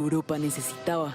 Europa necesitaba.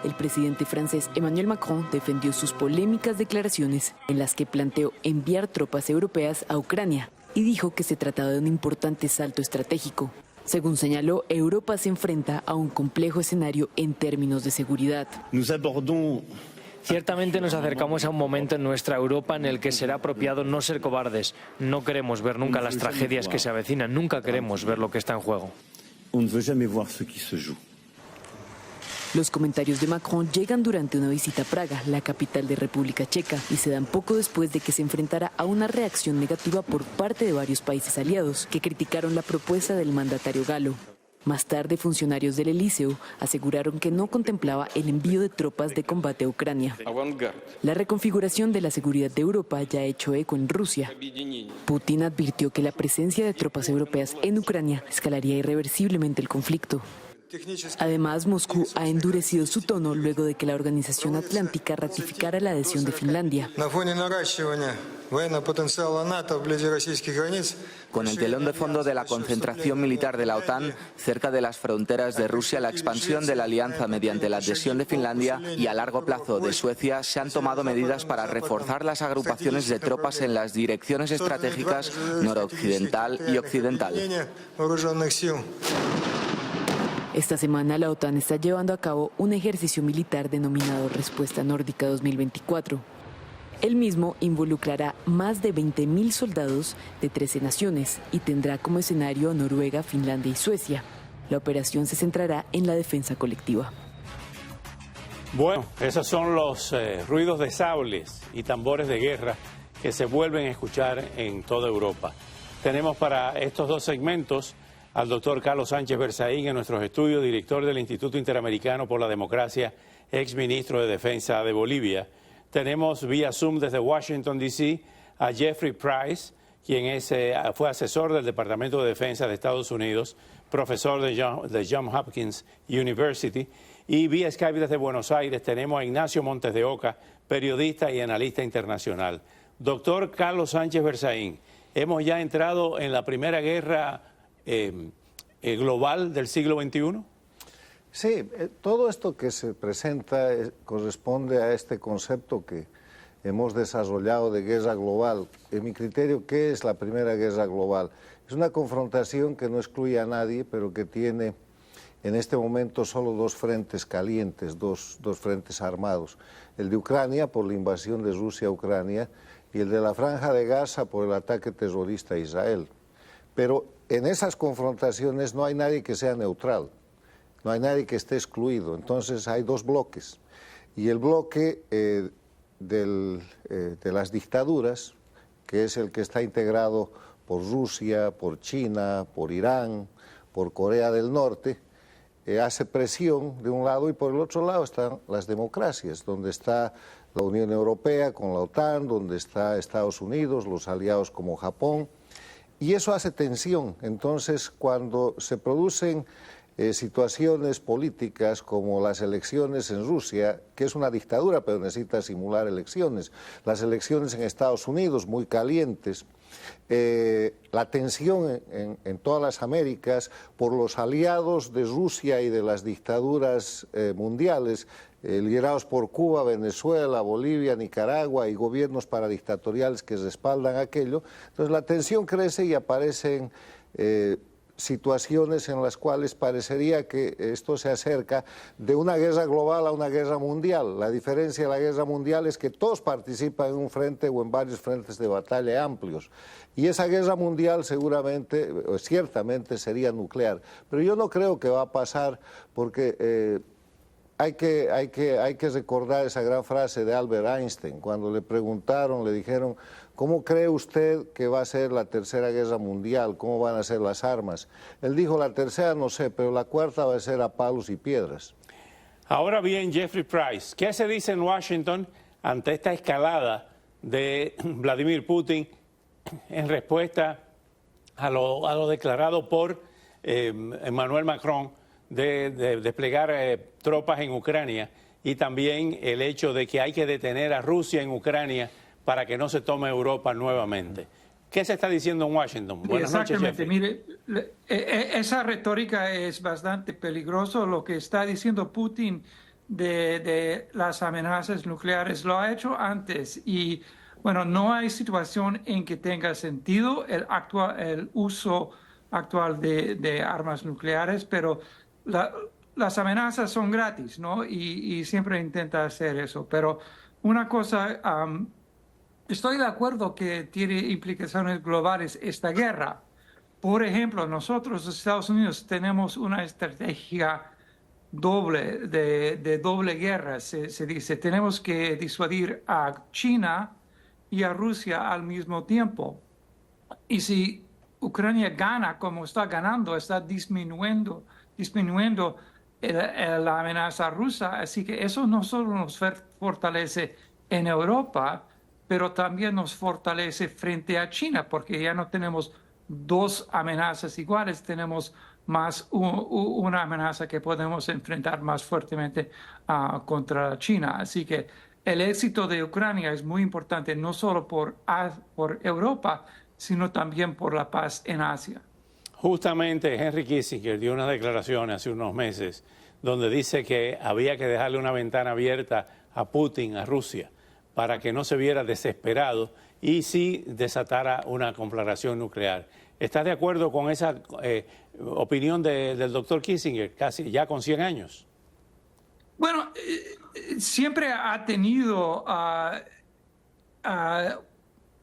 El presidente francés Emmanuel Macron defendió sus polémicas declaraciones en las que planteó enviar tropas europeas a Ucrania y dijo que se trataba de un importante salto estratégico. Según señaló, Europa se enfrenta a un complejo escenario en términos de seguridad. Ciertamente nos acercamos a un momento en nuestra Europa en el que será apropiado no ser cobardes. No queremos ver nunca las tragedias que se avecinan, nunca queremos ver lo que está en juego. Los comentarios de Macron llegan durante una visita a Praga, la capital de República Checa, y se dan poco después de que se enfrentara a una reacción negativa por parte de varios países aliados que criticaron la propuesta del mandatario galo. Más tarde, funcionarios del Elíseo aseguraron que no contemplaba el envío de tropas de combate a Ucrania. La reconfiguración de la seguridad de Europa ya ha hecho eco en Rusia. Putin advirtió que la presencia de tropas europeas en Ucrania escalaría irreversiblemente el conflicto. Además, Moscú ha endurecido su tono luego de que la Organización Atlántica ratificara la adhesión de Finlandia. Con el telón de fondo de la concentración militar de la OTAN cerca de las fronteras de Rusia, la expansión de la alianza mediante la adhesión de Finlandia y a largo plazo de Suecia, se han tomado medidas para reforzar las agrupaciones de tropas en las direcciones estratégicas noroccidental y occidental. Esta semana la OTAN está llevando a cabo un ejercicio militar denominado Respuesta Nórdica 2024. El mismo involucrará más de 20.000 soldados de 13 naciones y tendrá como escenario a Noruega, Finlandia y Suecia. La operación se centrará en la defensa colectiva. Bueno, esos son los ruidos de sables y tambores de guerra que se vuelven a escuchar en toda Europa. Tenemos para estos dos segmentos al doctor Carlos Sánchez Berzaín en nuestros estudios, director del Instituto Interamericano por la Democracia, exministro de Defensa de Bolivia. Tenemos vía Zoom desde Washington, D.C. a Jeffrey Price, quien fue asesor del Departamento de Defensa de Estados Unidos, profesor de Johns Hopkins University. Y vía Skype desde Buenos Aires tenemos a Ignacio Montes de Oca, periodista y analista internacional. Doctor Carlos Sánchez Berzaín, hemos ya entrado en la primera guerra global del siglo XXI? Sí, todo esto que se presenta corresponde a este concepto que hemos desarrollado de guerra global. En mi criterio, ¿qué es la primera guerra global? Es una confrontación que no excluye a nadie, pero que tiene en este momento solo dos frentes calientes, dos frentes armados. El de Ucrania por la invasión de Rusia a Ucrania y el de la Franja de Gaza por el ataque terrorista a Israel. Pero en esas confrontaciones no hay nadie que sea neutral, no hay nadie que esté excluido. Entonces hay dos bloques. Y el bloque de las dictaduras, que es el que está integrado por Rusia, por China, por Irán, por Corea del Norte, hace presión de un lado y por el otro lado están las democracias, donde está la Unión Europea con la OTAN, donde está Estados Unidos, los aliados como Japón. Y eso hace tensión. Entonces, cuando se producen situaciones políticas como las elecciones en Rusia, que es una dictadura pero necesita simular elecciones, las elecciones en Estados Unidos muy calientes, la tensión en todas las Américas por los aliados de Rusia y de las dictaduras mundiales, liderados por Cuba, Venezuela, Bolivia, Nicaragua y gobiernos paradictatoriales que respaldan aquello. Entonces la tensión crece y aparecen situaciones en las cuales parecería que esto se acerca de una guerra global a una guerra mundial. La diferencia de la guerra mundial es que todos participan en un frente o en varios frentes de batalla amplios. Y esa guerra mundial seguramente, o ciertamente sería nuclear. Pero yo no creo que va a pasar porque hay que recordar esa gran frase de Albert Einstein. Cuando le preguntaron, le dijeron, ¿cómo cree usted que va a ser la tercera guerra mundial? ¿Cómo van a ser las armas? Él dijo, la tercera no sé, pero la cuarta va a ser a palos y piedras. Ahora bien, Jeffrey Price, ¿qué se dice en Washington ante esta escalada de Vladimir Putin en respuesta a lo declarado por Emmanuel Macron de desplegar tropas en Ucrania y también el hecho de que hay que detener a Rusia en Ucrania para que no se tome Europa nuevamente? ¿Qué se está diciendo en Washington? Buenas noches, Exactamente. Jeffrey. Mire, esa retórica es bastante peligroso. Lo que está diciendo Putin de las amenazas nucleares lo ha hecho antes y bueno, no hay situación en que tenga sentido el uso actual de armas nucleares, pero las amenazas son gratis, ¿no? Y siempre intenta hacer eso. Pero una cosa, estoy de acuerdo que tiene implicaciones globales esta guerra. Por ejemplo, nosotros, los Estados Unidos, tenemos una estrategia doble, de doble guerra, se dice. Tenemos que disuadir a China y a Rusia al mismo tiempo. Y si Ucrania gana como está ganando, está disminuyendo la amenaza rusa. Así que eso no solo nos fortalece en Europa, pero también nos fortalece frente a China, porque ya no tenemos dos amenazas iguales, tenemos más una amenaza que podemos enfrentar más fuertemente contra China. Así que el éxito de Ucrania es muy importante, no solo por Europa, sino también por la paz en Asia. Justamente Henry Kissinger dio unas declaraciones hace unos meses donde dice que había que dejarle una ventana abierta a Putin, a Rusia, para que no se viera desesperado y sí desatara una conflagración nuclear. ¿Estás de acuerdo con esa opinión del doctor Kissinger, casi ya con 100 años? Bueno, siempre ha tenido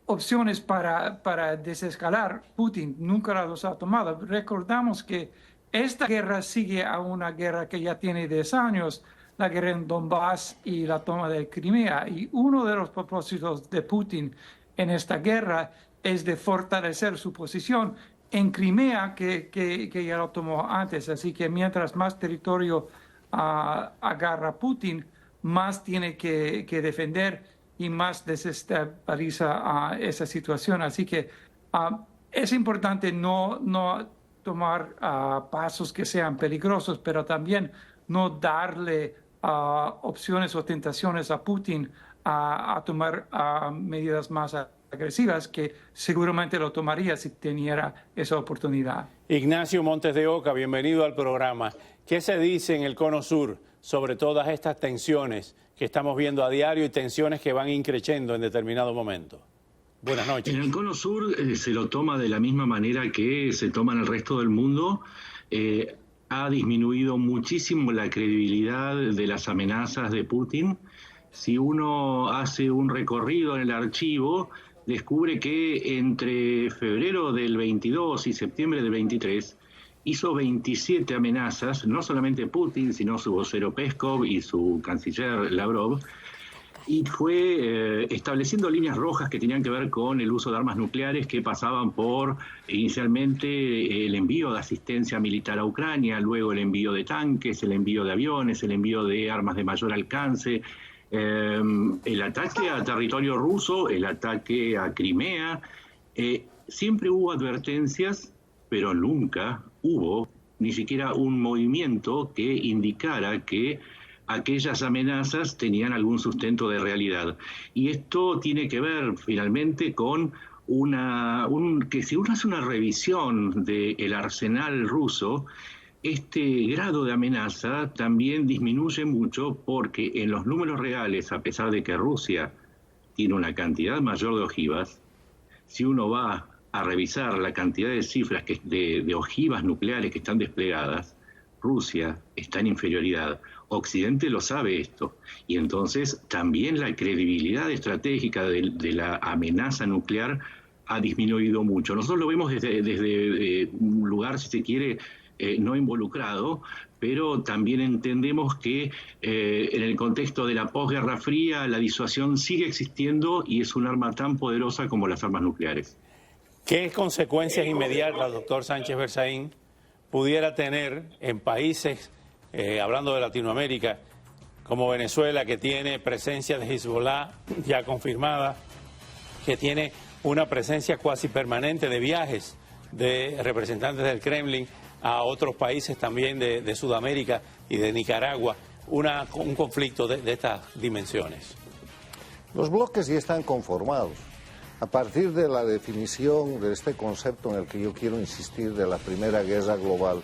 opciones para desescalar Putin, nunca los ha tomado. Recordamos que esta guerra sigue a una guerra que ya tiene 10 años, la guerra en Donbass y la toma de Crimea. Y uno de los propósitos de Putin en esta guerra es de fortalecer su posición en Crimea, que ya lo tomó antes. Así que mientras más territorio agarra Putin, más tiene que defender y más desestabiliza esa situación. Así que es importante no tomar pasos que sean peligrosos, pero también no darle opciones o tentaciones a Putin a tomar medidas más agresivas, que seguramente lo tomaría si tuviera esa oportunidad. Ignacio Montes de Oca, bienvenido al programa. ¿Qué se dice en el Cono Sur sobre todas estas tensiones que estamos viendo a diario y tensiones que van increciendo en determinado momento? Buenas noches. En el Cono Sur se lo toma de la misma manera que se toma en el resto del mundo. Ha disminuido muchísimo la credibilidad de las amenazas de Putin. Si uno hace un recorrido en el archivo, descubre que entre febrero del 22 y septiembre del 23 hizo 27 amenazas, no solamente Putin, sino su vocero Peskov y su canciller Lavrov, y fue estableciendo líneas rojas que tenían que ver con el uso de armas nucleares, que pasaban por inicialmente el envío de asistencia militar a Ucrania, luego el envío de tanques, el envío de aviones, el envío de armas de mayor alcance, el ataque a territorio ruso, el ataque a Crimea. Siempre hubo advertencias, pero nunca hubo ni siquiera un movimiento que indicara que aquellas amenazas tenían algún sustento de realidad. Y esto tiene que ver finalmente con que si uno hace una revisión del arsenal ruso, este grado de amenaza también disminuye mucho, porque en los números reales, a pesar de que Rusia tiene una cantidad mayor de ojivas, si uno va a revisar la cantidad de cifras de ojivas nucleares que están desplegadas, Rusia está en inferioridad. Occidente lo sabe esto, y entonces también la credibilidad estratégica de la amenaza nuclear ha disminuido mucho. Nosotros lo vemos desde un lugar, si se quiere, no involucrado, pero también entendemos que en el contexto de la posguerra fría la disuasión sigue existiendo y es un arma tan poderosa como las armas nucleares. ¿Qué consecuencias inmediatas, doctor Sánchez Berzaín, pudiera tener en países, hablando de Latinoamérica, como Venezuela, que tiene presencia de Hezbollah ya confirmada, que tiene una presencia cuasi permanente de viajes de representantes del Kremlin a otros países también de Sudamérica y de Nicaragua, un conflicto de estas dimensiones? Los bloques ya están conformados. A partir de la definición de este concepto en el que yo quiero insistir de la Primera Guerra Global,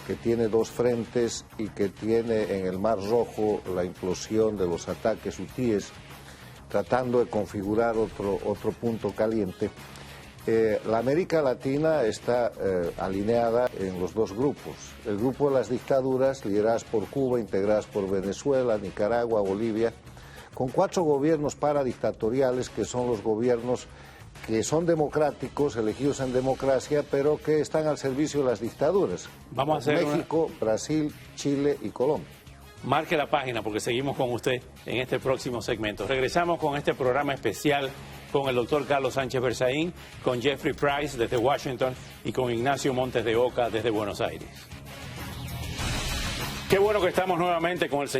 que tiene dos frentes y que tiene en el Mar Rojo la implosión de los ataques hutíes, tratando de configurar otro punto caliente, la América Latina está alineada en los dos grupos. El grupo de las dictaduras, lideradas por Cuba, integradas por Venezuela, Nicaragua, Bolivia, con 4 gobiernos paradictatoriales que son los gobiernos que son democráticos, elegidos en democracia, pero que están al servicio de las dictaduras. Vamos a hacer México, Brasil, Chile y Colombia. Marque la página porque seguimos con usted en este próximo segmento. Regresamos con este programa especial con el doctor Carlos Sánchez Berzaín, con Jeffrey Price desde Washington y con Ignacio Montes de Oca desde Buenos Aires. Qué bueno que estamos nuevamente con el señor